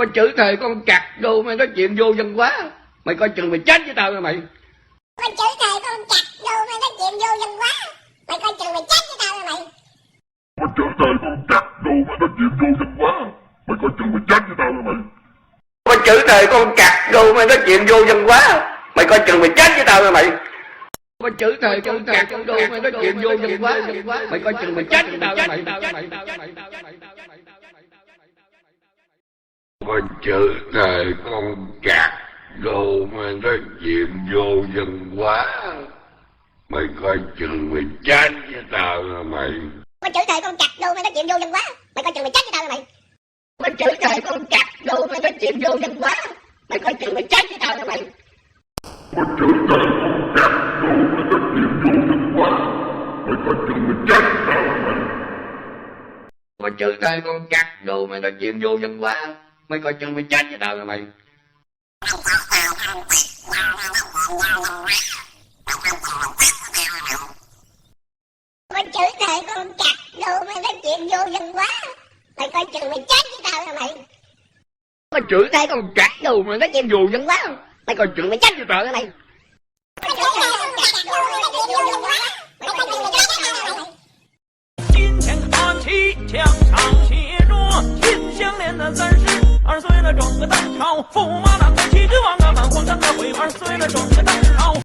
Có chữ thề con cặc đồ mày nói chuyện vô dân quá. Mày coi chừng mày chết với tao nha mày. Có chữ thề con cặc đồ mày nói chuyện vô dân quá. Mày coi chừng mày chết với tao nha mày. Có chữ thề con cặc đồ mày nói chuyện vô dân quá. Mày coi chừng mày chết với tao nha mày. Có chữ thề con cặc đồ mày nói chuyện vô dân quá. Mày coi chừng mày chết với tao nha mày. Có chữ thề con cặc đồ mày nói chuyện vô dân quá. Mày coi chừng mày chết với tao nha mày. Có chữ thề con cặc đồ mày nói chuyện vô dân quá. Mày coi chừng mày chết với tao nha mày. Có chữ thề con cặc đồ mày nói chuyện vô dân quá. Mày coi chừng mày chết với tao nha mày. Có chữ thề con cặc đồ mày nói chuyện vô dân quá. Mày coi chừng mày chết với tao nha mày. Có chữ thề con cặc đồ mày nói chuyện vô dân quá. Mày coi chừng mày chết với tao nha mày. Có chữ thề con cặc đồ mày nói chuyện vô dân quá. Mày coi chừng mày chết với tao nha mày. Có chữ thề con cặc đồ mày nói chuyện vô dân quá. Mày coi chừng mày chết với tao nha mày. Có chữ thề con cặc đồ mày nói chuyện vô dân quá. Mày coi chừng mày chết với tao nha mày. Có chữ thề con cặc đồ mày nói chuyện vô dân quá. Mày coi chừng mày chết với tao nha mày. 今天阿七墙上写着秦香莲的32岁了，整个当朝驸马郎在齐之王啊，满皇上的回2岁了，整个当朝。